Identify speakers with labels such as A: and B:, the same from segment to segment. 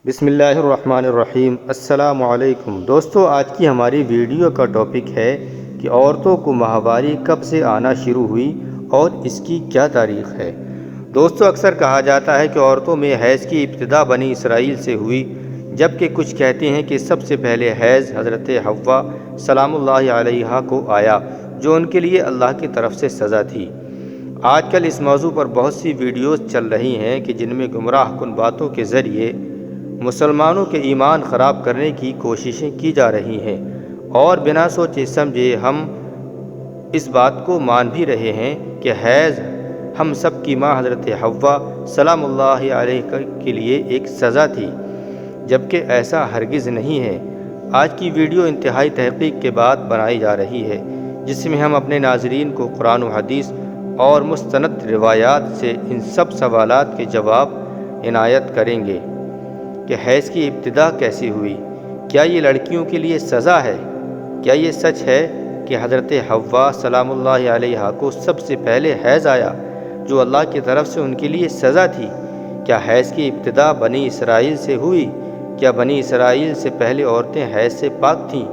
A: بسم اللہ الرحمن الرحیم۔ السلام علیکم دوستو، آج کی ہماری ویڈیو کا ٹاپک ہے کہ عورتوں کو ماہواری کب سے آنا شروع ہوئی اور اس کی کیا تاریخ ہے۔ دوستو، اکثر کہا جاتا ہے کہ عورتوں میں حیض کی ابتدا بنی اسرائیل سے ہوئی، جبکہ کچھ کہتے ہیں کہ سب سے پہلے حیض حضرت حوا سلام اللہ علیہا کو آیا، جو ان کے لیے اللہ کی طرف سے سزا تھی۔ آج کل اس موضوع پر بہت سی ویڈیوز چل رہی ہیں کہ جن میں گمراہ کن باتوں کے ذریعے مسلمانوں کے ایمان خراب کرنے کی کوششیں کی جا رہی ہیں، اور بنا سوچے سمجھے ہم اس بات کو مان بھی رہے ہیں کہ حیض ہم سب کی ماں حضرت حوا سلام اللہ علیہ کے لیے ایک سزا تھی، جبکہ ایسا ہرگز نہیں ہے۔ آج کی ویڈیو انتہائی تحقیق کے بعد بنائی جا رہی ہے، جس میں ہم اپنے ناظرین کو قرآن و حدیث اور مستند روایات سے ان سب سوالات کے جواب عنایت کریں گے کہ حیض کی ابتدا کیسے ہوئی، کیا یہ لڑکیوں کے لیے سزا ہے، کیا یہ سچ ہے کہ حضرت حوا سلام اللہ علیہا کو سب سے پہلے حیض آیا جو اللہ کی طرف سے ان کے لیے سزا تھی، کیا حیض کی ابتدا بنی اسرائیل سے ہوئی، کیا بنی اسرائیل سے پہلے عورتیں حیض سے پاک تھیں۔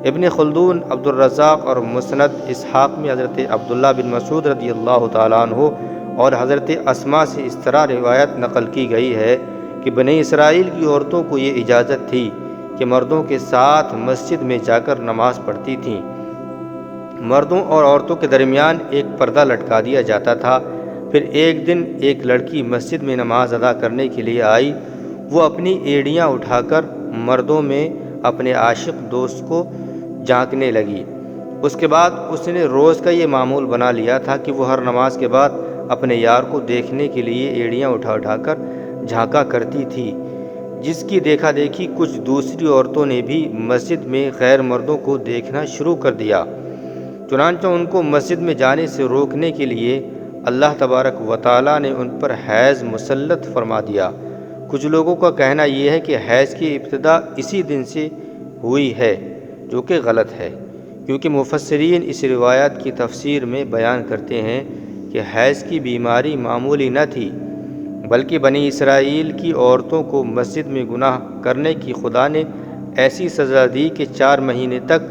A: ابن خلدون، عبد الرزاق اور مسند اسحاق میں حضرت عبداللہ بن مسعود رضی اللہ تعالیٰ عنہ اور حضرت اسماء سے اس طرح روایت نقل کی گئی ہے کہ بنی اسرائیل کی عورتوں کو یہ اجازت تھی کہ مردوں کے ساتھ مسجد میں جا کر نماز پڑھتی تھیں۔ مردوں اور عورتوں کے درمیان ایک پردہ لٹکا دیا جاتا تھا۔ پھر ایک دن ایک لڑکی مسجد میں نماز ادا کرنے کے لیے آئی۔ وہ اپنی ایڑیاں اٹھا کر مردوں میں اپنے عاشق دوست کو جھانکنے لگی۔ اس کے بعد اس نے روز کا یہ معمول بنا لیا تھا کہ وہ ہر نماز کے بعد اپنے یار کو دیکھنے کے لیے ایڑیاں اٹھا کر جھانکا کرتی تھی، جس کی دیکھا دیکھی کچھ دوسری عورتوں نے بھی مسجد میں غیر مردوں کو دیکھنا شروع کر دیا۔ چنانچہ ان کو مسجد میں جانے سے روکنے کے لیے اللہ تبارک و تعالیٰ نے ان پر حیض مسلط فرما دیا۔ کچھ لوگوں کا کہنا یہ ہے کہ حیض کی ابتدا اسی دن سے ہوئی ہے، جو کہ غلط ہے، کیونکہ مفسرین اس روایت کی تفسیر میں بیان کرتے ہیں کہ حیض کی بیماری معمولی نہ تھی، بلکہ بنی اسرائیل کی عورتوں کو مسجد میں گناہ کرنے کی خدا نے ایسی سزا دی کہ 4 مہینے تک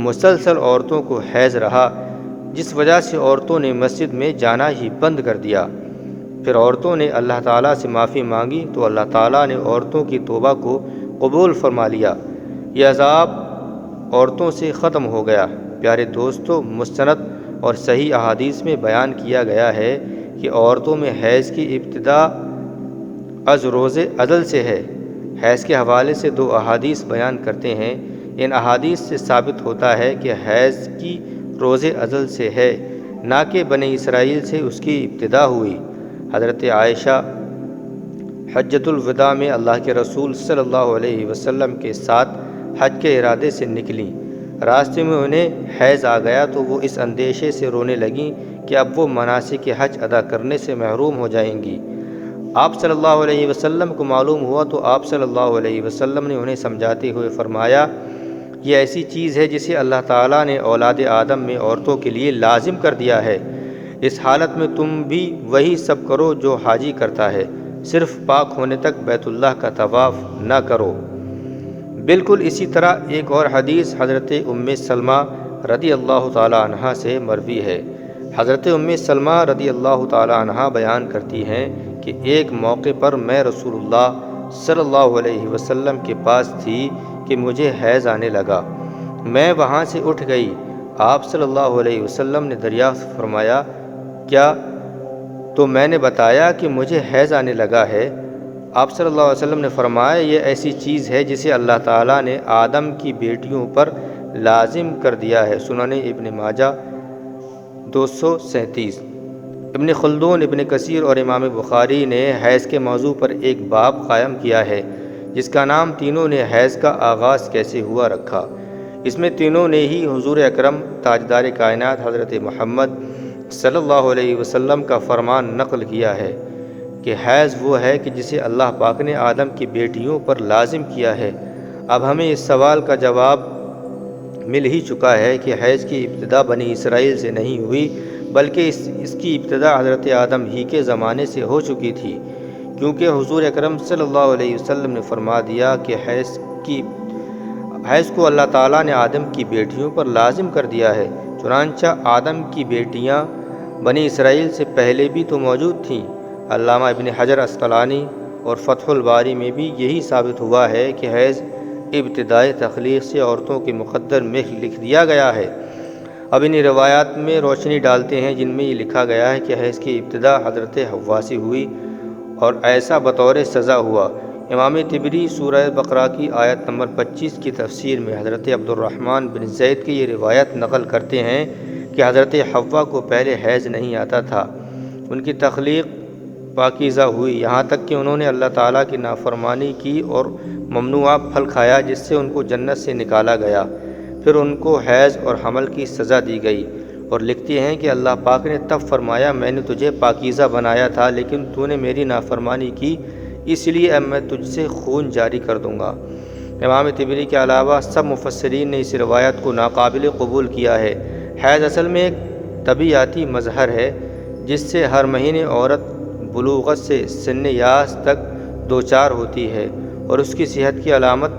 A: مسلسل عورتوں کو حیض رہا، جس وجہ سے عورتوں نے مسجد میں جانا ہی بند کر دیا۔ پھر عورتوں نے اللہ تعالیٰ سے معافی مانگی تو اللہ تعالیٰ نے عورتوں کی توبہ کو قبول فرما لیا۔ یہ عذاب عورتوں سے ختم ہو گیا۔ پیارے دوستو، مستند اور صحیح احادیث میں بیان کیا گیا ہے کہ عورتوں میں حیض کی ابتدا از روز ازل سے ہے۔ حیض کے حوالے سے 2 احادیث بیان کرتے ہیں۔ ان احادیث سے ثابت ہوتا ہے کہ حیض کی روز ازل سے ہے، نہ کہ بنی اسرائیل سے اس کی ابتدا ہوئی۔ حضرت عائشہ حجۃ الوداع میں اللہ کے رسول صلی اللہ علیہ وسلم کے ساتھ حج کے ارادے سے نکلیں۔ راستے میں انہیں حیض آ گیا تو وہ اس اندیشے سے رونے لگیں کہ اب وہ مناسک حج ادا کرنے سے محروم ہو جائیں گی۔ آپ صلی اللہ علیہ وسلم کو معلوم ہوا تو آپ صلی اللہ علیہ وسلم نے انہیں سمجھاتے ہوئے فرمایا، یہ ایسی چیز ہے جسے اللہ تعالیٰ نے اولاد آدم میں عورتوں کے لیے لازم کر دیا ہے۔ اس حالت میں تم بھی وہی سب کرو جو حاجی کرتا ہے، صرف پاک ہونے تک بیت اللہ کا طواف نہ کرو۔ بالکل اسی طرح ایک اور حدیث حضرت ام سلمہ رضی اللہ تعالیٰ عنہ سے مروی ہے۔ حضرت ام سلمہ رضی اللہ تعالیٰ عنہ بیان کرتی ہیں کہ ایک موقع پر میں رسول اللہ صلی اللہ علیہ وسلم کے پاس تھی کہ مجھے حیض آنے لگا۔ میں وہاں سے اٹھ گئی۔ آپ صلی اللہ علیہ وسلم نے دریافت فرمایا، کیا؟ تو میں نے بتایا کہ مجھے حیض آنے لگا ہے۔ آپ صلی اللہ علیہ وسلم نے فرمایا، یہ ایسی چیز ہے جسے اللہ تعالیٰ نے آدم کی بیٹیوں پر لازم کر دیا ہے۔ سنن ابن ماجہ 237۔ ابن خلدون، ابن کثیر اور امام بخاری نے حیض کے موضوع پر ایک باب قائم کیا ہے، جس کا نام تینوں نے حیض کا آغاز کیسے ہوا رکھا۔ اس میں تینوں نے ہی حضور اکرم تاجدار کائنات حضرت محمد صلی اللہ علیہ وسلم کا فرمان نقل کیا ہے کہ حیض وہ ہے کہ جسے اللہ پاک نے آدم کی بیٹیوں پر لازم کیا ہے۔ اب ہمیں اس سوال کا جواب مل ہی چکا ہے کہ حیض کی ابتدا بنی اسرائیل سے نہیں ہوئی، بلکہ اس کی ابتدا حضرت آدم ہی کے زمانے سے ہو چکی تھی، کیونکہ حضور اکرم صلی اللہ علیہ وسلم نے فرما دیا کہ حیض کو اللہ تعالیٰ نے آدم کی بیٹیوں پر لازم کر دیا ہے، چنانچہ آدم کی بیٹیاں بنی اسرائیل سے پہلے بھی تو موجود تھیں۔ علامہ ابن حجر عسقلانی اور فتح الباری میں بھی یہی ثابت ہوا ہے کہ حیض ابتدائی تخلیق سے عورتوں کے مقدر میں لکھ دیا گیا ہے۔ اب انہی روایات میں روشنی ڈالتے ہیں جن میں یہ لکھا گیا ہے کہ حیض کی ابتدا حضرت حوا سے ہوئی اور ایسا بطور سزا ہوا۔ امام طبری سورہ بقرہ کی آیت نمبر 25 کی تفسیر میں حضرت عبد الرحمن بن زید کی یہ روایت نقل کرتے ہیں کہ حضرت حوا کو پہلے حیض نہیں آتا تھا، ان کی تخلیق پاکیزہ ہوئی، یہاں تک کہ انہوں نے اللہ تعالیٰ کی نافرمانی کی اور ممنوعہ پھل کھایا جس سے ان کو جنت سے نکالا گیا، پھر ان کو حیض اور حمل کی سزا دی گئی۔ اور لکھتے ہیں کہ اللہ پاک نے تب فرمایا میں نے تجھے پاکیزہ بنایا تھا لیکن تو نے میری نافرمانی کی، اس لیے اب میں تجھ سے خون جاری کر دوں گا۔ امام طبری کے علاوہ سب مفسرین نے اس روایت کو ناقابل قبول کیا ہے۔ حیض اصل میں ایک طبیعیاتی مظہر ہے جس سے ہر مہینے عورت بلوغت سے سن یاس تک دوچار ہوتی ہے اور اس کی صحت کی علامت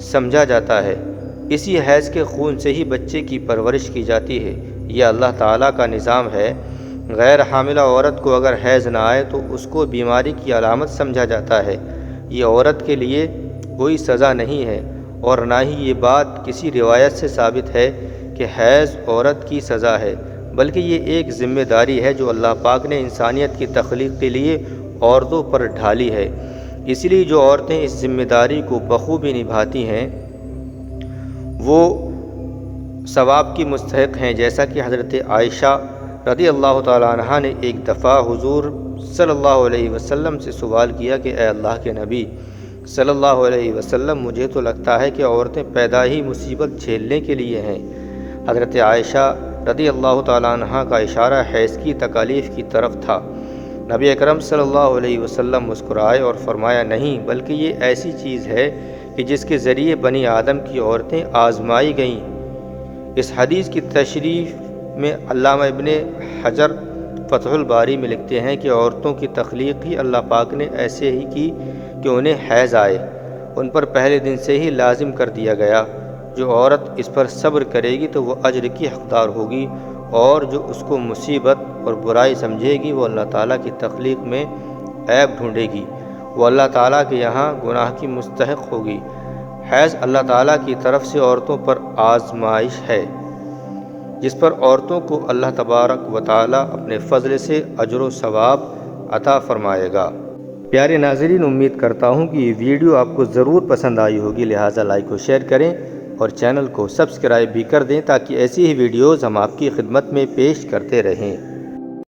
A: سمجھا جاتا ہے۔ اسی حیض کے خون سے ہی بچے کی پرورش کی جاتی ہے، یہ اللہ تعالیٰ کا نظام ہے۔ غیر حاملہ عورت کو اگر حیض نہ آئے تو اس کو بیماری کی علامت سمجھا جاتا ہے، یہ عورت کے لیے کوئی سزا نہیں ہے، اور نہ ہی یہ بات کسی روایت سے ثابت ہے کہ حیض عورت کی سزا ہے، بلکہ یہ ایک ذمہ داری ہے جو اللہ پاک نے انسانیت کی تخلیق کے لیے عورتوں پر ڈھالی ہے۔ اس لیے جو عورتیں اس ذمہ داری کو بخوبی نبھاتی ہیں وہ ثواب کی مستحق ہیں، جیسا کہ حضرت عائشہ رضی اللہ تعالیٰ عنہا نے ایک دفعہ حضور صلی اللہ علیہ وسلم سے سوال کیا کہ اے اللہ کے نبی صلی اللہ علیہ وسلم، مجھے تو لگتا ہے کہ عورتیں پیدا ہی مصیبت جھیلنے کے لیے ہیں۔ حضرت عائشہ رضی اللہ تعالیٰ عنہا کا اشارہ حیض کی تکالیف کی طرف تھا۔ نبی اکرم صلی اللہ علیہ وسلم مسکرائے اور فرمایا نہیں، بلکہ یہ ایسی چیز ہے کہ جس کے ذریعے بنی آدم کی عورتیں آزمائی گئیں۔ اس حدیث کی تشریح میں علامہ ابن حجر فتح الباری میں لکھتے ہیں کہ عورتوں کی تخلیق ہی اللہ پاک نے ایسے ہی کی کہ انہیں حیض آئے، ان پر پہلے دن سے ہی لازم کر دیا گیا۔ جو عورت اس پر صبر کرے گی تو وہ اجر کی حقدار ہوگی، اور جو اس کو مصیبت اور برائی سمجھے گی وہ اللہ تعالیٰ کی تخلیق میں عیب ڈھونڈے گی، وہ اللہ تعالیٰ کے یہاں گناہ کی مستحق ہوگی۔ حیض اللہ تعالیٰ کی طرف سے عورتوں پر آزمائش ہے جس پر عورتوں کو اللہ تبارک و تعالیٰ اپنے فضل سے اجر و ثواب عطا فرمائے گا۔ پیارے ناظرین، امید کرتا ہوں کہ یہ ویڈیو آپ کو ضرور پسند آئی ہوگی، لہٰذا لائک و شیئر کریں اور چینل کو سبسکرائب بھی کر دیں تاکہ ایسی ہی ویڈیوز ہم آپ کی خدمت میں پیش کرتے رہیں۔